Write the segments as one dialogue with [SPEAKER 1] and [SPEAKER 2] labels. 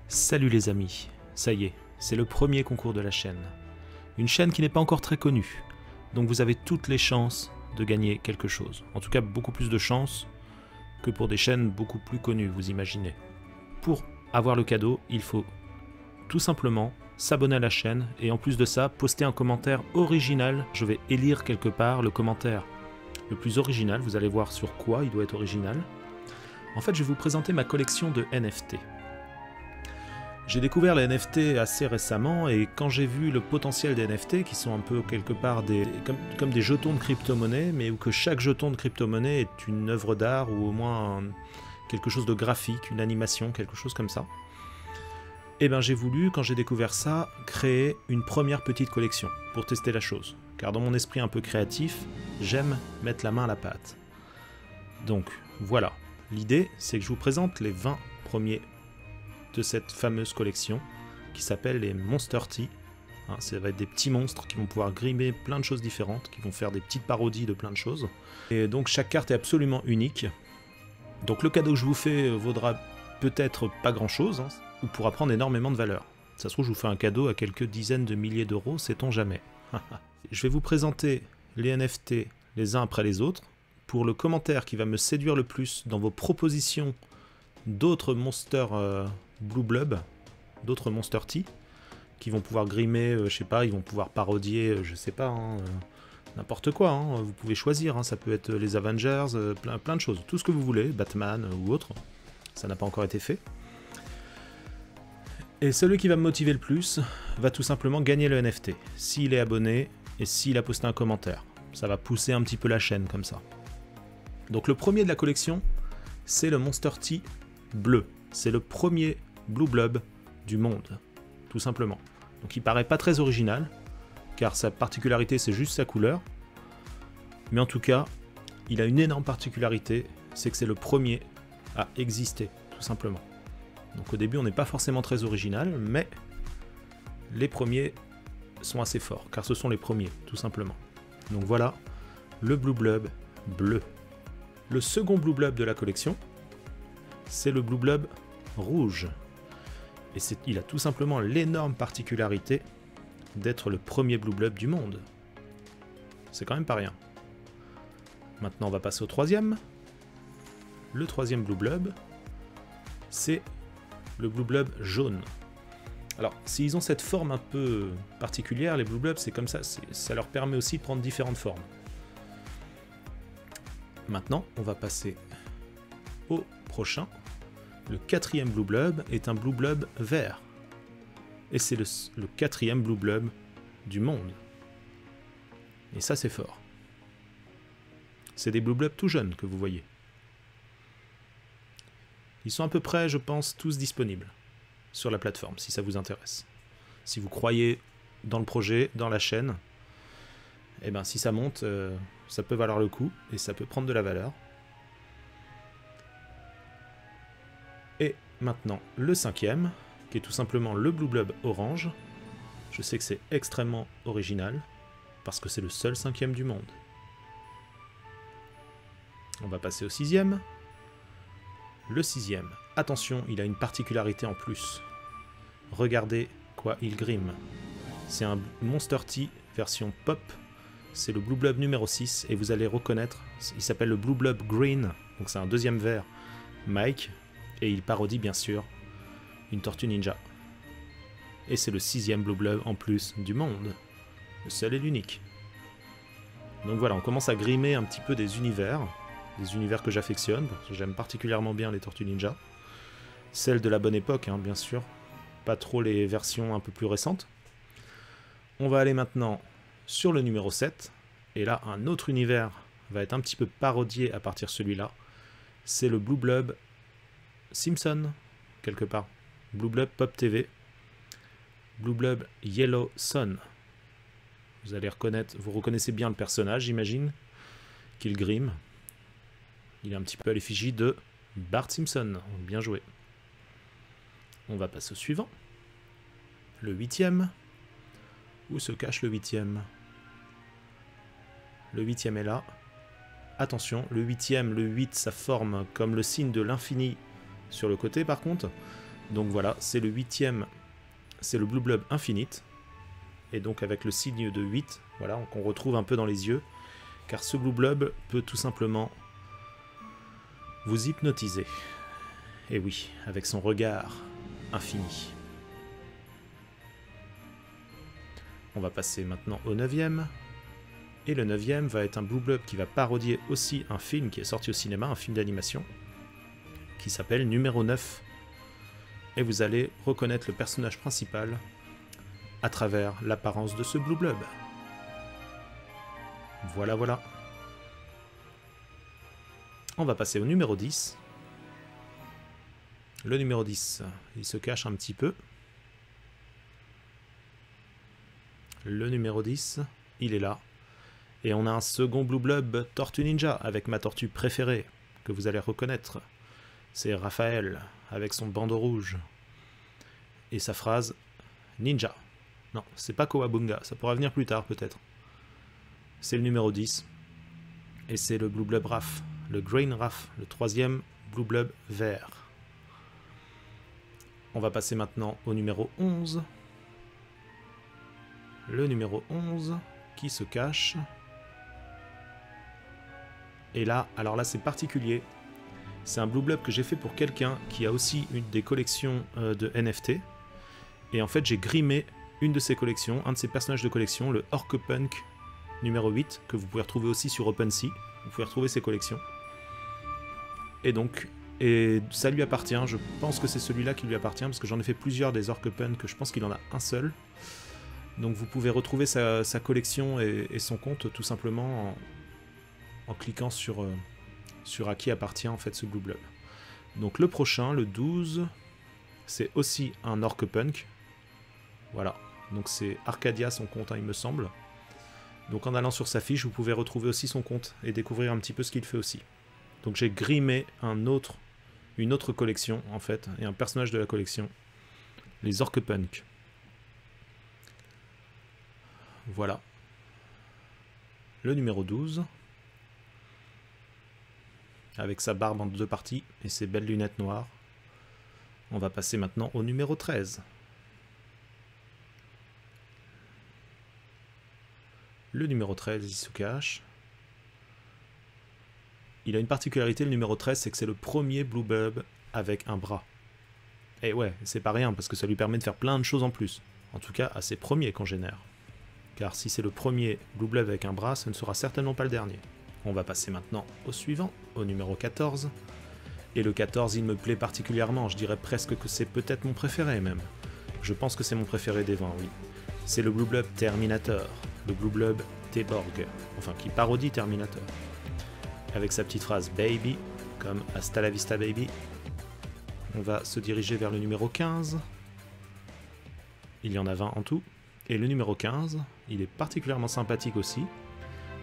[SPEAKER 1] Salut les amis, ça y est, c'est le premier concours de la chaîne. Une chaîne qui n'est pas encore très connue, donc vous avez toutes les chances de gagner quelque chose. En tout cas, beaucoup plus de chances que pour des chaînes beaucoup plus connues, vous imaginez. Pour avoir le cadeau, il faut tout simplement s'abonner à la chaîne et en plus de ça, poster un commentaire original. Je vais élire quelque part le commentaire le plus original, vous allez voir sur quoi il doit être original. En fait, je vais vous présenter ma collection de NFT. J'ai découvert les NFT assez récemment et quand j'ai vu le potentiel des NFT qui sont un peu quelque part comme des jetons de crypto-monnaie, mais où que chaque jeton de crypto-monnaie est une œuvre d'art ou au moins quelque chose de graphique, une animation, quelque chose comme ça. Et bien j'ai voulu, quand j'ai découvert ça, créer une première petite collection pour tester la chose. Car dans mon esprit un peu créatif, j'aime mettre la main à la pâte. Donc voilà, l'idée c'est que je vous présente les 20 premiers de cette fameuse collection qui s'appelle les Monster T. Ça va être des petits monstres qui vont pouvoir grimer plein de choses différentes, qui vont faire des petites parodies de plein de choses. Et donc chaque carte est absolument unique. Donc le cadeau que je vous fais vaudra peut-être pas grand chose, ou pourra prendre énormément de valeur. Ça se trouve, je vous fais un cadeau à quelques dizaines de milliers d'euros, sait-on jamais. Je vais vous présenter les NFT les uns après les autres. Pour le commentaire qui va me séduire le plus dans vos propositions d'autres Monster Blue Blob, d'autres Monster T, qui vont pouvoir grimer, je sais pas, ils vont pouvoir parodier, je sais pas, n'importe quoi, vous pouvez choisir, ça peut être les Avengers, plein de choses, tout ce que vous voulez, Batman ou autre, ça n'a pas encore été fait. Et celui qui va me motiver le plus va tout simplement gagner le NFT, s'il est abonné et s'il a posté un commentaire. Ça va pousser un petit peu la chaîne comme ça. Donc le premier de la collection, c'est le Monster T bleu. C'est le premier Blue Blob du monde, tout simplement. Donc il paraît pas très original, car sa particularité c'est juste sa couleur. Mais en tout cas, il a une énorme particularité, c'est que c'est le premier à exister, tout simplement. Donc au début on n'est pas forcément très original, mais les premiers sont assez forts, car ce sont les premiers, tout simplement. Donc voilà, le Blue Blob bleu. Le second Blue Blob de la collection, c'est le Blue Blob rouge. Et il a tout simplement l'énorme particularité d'être le premier Blue Blob du monde. C'est quand même pas rien. Maintenant on va passer au troisième. Le troisième Blue Blob, c'est le Blue Blob jaune. Alors, s'ils ont cette forme un peu particulière, les Blue Blobs, c'est comme ça, ça leur permet aussi de prendre différentes formes. Maintenant, on va passer au prochain. Le quatrième Blue Blob est un Blue Blob vert. Et c'est le quatrième Blue Blob du monde. Et ça, c'est fort. C'est des Blue Blobs tout jeunes que vous voyez. Ils sont à peu près, je pense, tous disponibles sur la plateforme, si ça vous intéresse. Si vous croyez dans le projet, dans la chaîne, et ben si ça monte, ça peut valoir le coup, et ça peut prendre de la valeur. Et maintenant, le cinquième, qui est tout simplement le Blue Blob orange. Je sais que c'est extrêmement original, parce que c'est le seul cinquième du monde. On va passer au sixième. Le sixième, attention, il a une particularité en plus. Regardez quoi il grime. C'est un Monster T version pop. C'est le Blue Blob numéro 6 et vous allez reconnaître, il s'appelle le Blue Blob Green, donc c'est un deuxième vert, Mike, et il parodie bien sûr une tortue ninja. Et c'est le sixième Blue Blob en plus du monde. Le seul et l'unique. Donc voilà, on commence à grimer un petit peu des univers que j'affectionne, parce que j'aime particulièrement bien les Tortues Ninja. Celles de la bonne époque, bien sûr. Pas trop les versions un peu plus récentes. On va aller maintenant sur le numéro 7. Et là, un autre univers va être un petit peu parodié à partir de celui-là. C'est le Blue Blob Simpson, quelque part. Blue Blob Pop TV. Blue Blob Yellow Sun. Vous allez reconnaître, vous reconnaissez bien le personnage, j'imagine, qu'il grime. Il est un petit peu à l'effigie de Bart Simpson. Bien joué. On va passer au suivant. Le huitième. Où se cache le huitième? Le huitième est là. Attention, le huitième, le 8, ça forme comme le signe de l'infini sur le côté par contre. Donc voilà, c'est le 8e, c'est le Blue Blob Infinite. Et donc avec le signe de 8, voilà, qu'on retrouve un peu dans les yeux. Car ce Blue Blob peut tout simplement vous hypnotiser. Et oui, avec son regard infini. On va passer maintenant au 9e. Et le 9e va être un Blue Blob qui va parodier aussi un film qui est sorti au cinéma, un film d'animation, qui s'appelle Numéro 9. Et vous allez reconnaître le personnage principal à travers l'apparence de ce Blue Blob. Voilà, voilà. On va passer au numéro 10. Le numéro 10, il se cache un petit peu. Le numéro 10, il est là. Et on a un second Blue Blob Tortue Ninja avec ma tortue préférée, que vous allez reconnaître. C'est Raphaël, avec son bandeau rouge. Et sa phrase « Ninja ». Non, c'est pas Kowabunga, ça pourra venir plus tard peut-être. C'est le numéro 10. Et c'est le Blue Blob Raph, le Green Raph, le 3e Blue Blob vert. On va passer maintenant au numéro 11. Le numéro 11 qui se cache. Et là, alors là c'est particulier. C'est un Blue Blob que j'ai fait pour quelqu'un qui a aussi une des collections de NFT. Et en fait j'ai grimé une de ses collections, un de ses personnages de collection, le Orc-Punk numéro 8, que vous pouvez retrouver aussi sur OpenSea. Vous pouvez retrouver ses collections. Et donc, ça lui appartient, je pense que c'est celui-là qui lui appartient, parce que j'en ai fait plusieurs des Orc-Punk, que je pense qu'il en a un seul. Donc vous pouvez retrouver sa collection et son compte tout simplement en cliquant sur à qui appartient en fait ce Blue Blob. Donc le prochain, le 12, c'est aussi un Orc-Punk. Voilà, donc c'est Arcadia son compte, hein, il me semble. Donc en allant sur sa fiche, vous pouvez retrouver aussi son compte et découvrir un petit peu ce qu'il fait aussi. Donc j'ai grimé une autre collection en fait, et un personnage de la collection, les Orc-Punk. Voilà. Le numéro 12. Avec sa barbe en 2 parties et ses belles lunettes noires. On va passer maintenant au numéro 13. Le numéro 13, il se cache. Il a une particularité, le numéro 13, c'est que c'est le premier Blue Blob avec un bras. Et ouais, c'est pas rien, parce que ça lui permet de faire plein de choses en plus. En tout cas, à ses premiers congénères. Car si c'est le premier Blue Blob avec un bras, ce ne sera certainement pas le dernier. On va passer maintenant au suivant, au numéro 14. Et le 14, il me plaît particulièrement, je dirais presque que c'est peut-être mon préféré même. Je pense que c'est mon préféré des 20, oui. C'est le Blue Blob Terminator, le Blue Blob T-Borg, enfin qui parodie Terminator. Avec sa petite phrase « Baby », comme « Hasta la vista baby ». On va se diriger vers le numéro 15. Il y en a 20 en tout. Et le numéro 15, il est particulièrement sympathique aussi.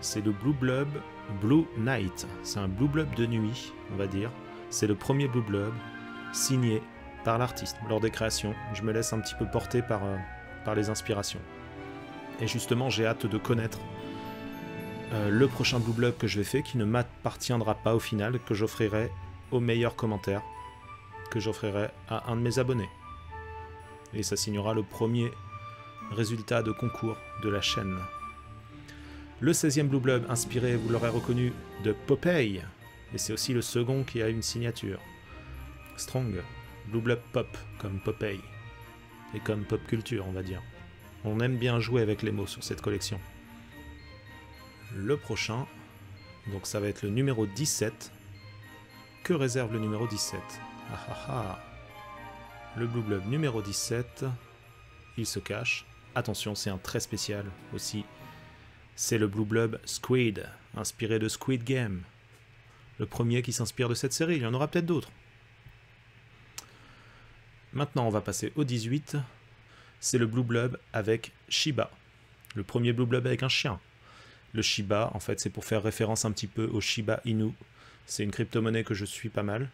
[SPEAKER 1] C'est le Blue Blob Blue Night. C'est un Blue Blob de nuit, on va dire. C'est le premier Blue Blob signé par l'artiste. Lors des créations, je me laisse un petit peu porter par les inspirations. Et justement, j'ai hâte de connaître le prochain Blue Blob que je vais faire, qui ne m'appartiendra pas au final, que j'offrirai au meilleur commentaire, que j'offrirai à un de mes abonnés. Et ça signera le premier résultat de concours de la chaîne. Le 16e Blue Blob inspiré, vous l'aurez reconnu, de Popeye, et c'est aussi le second qui a une signature. Strong, Blue Blob Pop, comme Popeye, et comme pop culture, on va dire. On aime bien jouer avec les mots sur cette collection. Le prochain, donc ça va être le numéro 17. Que réserve le numéro 17 ? Ah ah ah. Le Blue Blob numéro 17, il se cache. Attention, c'est un très spécial aussi. C'est le Blue Blob Squid, inspiré de Squid Game. Le premier qui s'inspire de cette série, il y en aura peut-être d'autres. Maintenant, on va passer au 18. C'est le Blue Blob avec Shiba. Le premier Blue Blob avec un chien. Le Shiba, en fait, c'est pour faire référence un petit peu au Shiba Inu. C'est une crypto-monnaie que je suis pas mal.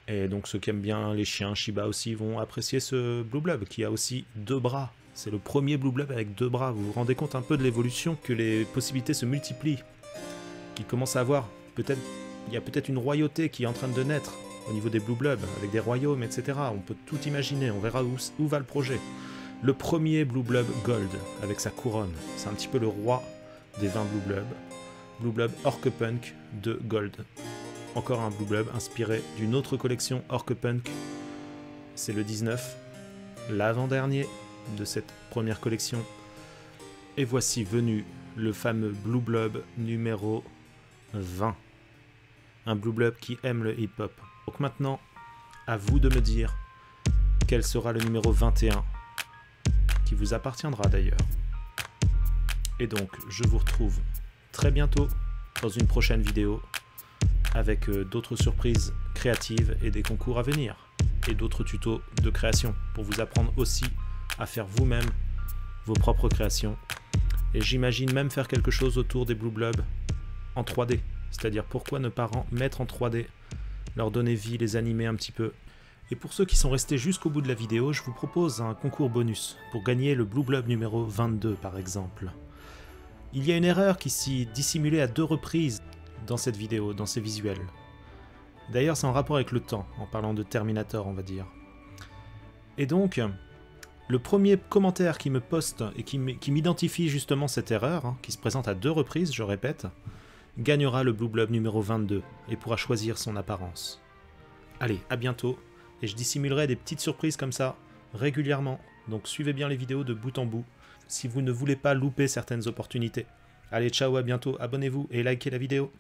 [SPEAKER 1] Et donc ceux qui aiment bien les chiens, Shiba aussi, vont apprécier ce Blue Blob, qui a aussi 2 bras. C'est le premier Blue Blob avec 2 bras. Vous vous rendez compte un peu de l'évolution, que les possibilités se multiplient, qu'il commence à avoir peut-être, il y a peut-être une royauté qui est en train de naître au niveau des Blue Bloob, avec des royaumes, etc. On peut tout imaginer, on verra où va le projet. Le premier Blue Bloob Gold, avec sa couronne, c'est un petit peu le roi des 20 Blue Bloob. Blue Bloob Orc Punk de Gold. Encore un Blue Bloob inspiré d'une autre collection Orc Punk. C'est le 19, l'avant-dernier de cette première collection. Et voici venu le fameux Blue Bloob numéro 20. Un Blue Bloob qui aime le hip-hop. Donc maintenant, à vous de me dire quel sera le numéro 21, qui vous appartiendra d'ailleurs. Et donc, je vous retrouve très bientôt dans une prochaine vidéo avec d'autres surprises créatives et des concours à venir et d'autres tutos de création pour vous apprendre aussi à faire vous-même vos propres créations. Et j'imagine même faire quelque chose autour des Blue Bloob en 3D, c'est-à-dire pourquoi ne pas mettre en 3D, leur donner vie, les animer un petit peu. Et pour ceux qui sont restés jusqu'au bout de la vidéo, je vous propose un concours bonus pour gagner le Blue Bloob numéro 22 par exemple. Il y a une erreur qui s'y dissimulait à 2 reprises dans cette vidéo, dans ces visuels. D'ailleurs, c'est en rapport avec le temps, en parlant de Terminator, on va dire. Et donc, le premier commentaire qui me poste et qui m'identifie justement cette erreur, hein, qui se présente à 2 reprises, je répète, gagnera le Blue Bloob numéro 22 et pourra choisir son apparence. Allez, à bientôt, et je dissimulerai des petites surprises comme ça régulièrement, donc suivez bien les vidéos de bout en bout si vous ne voulez pas louper certaines opportunités. Allez, ciao, à bientôt, abonnez-vous et likez la vidéo.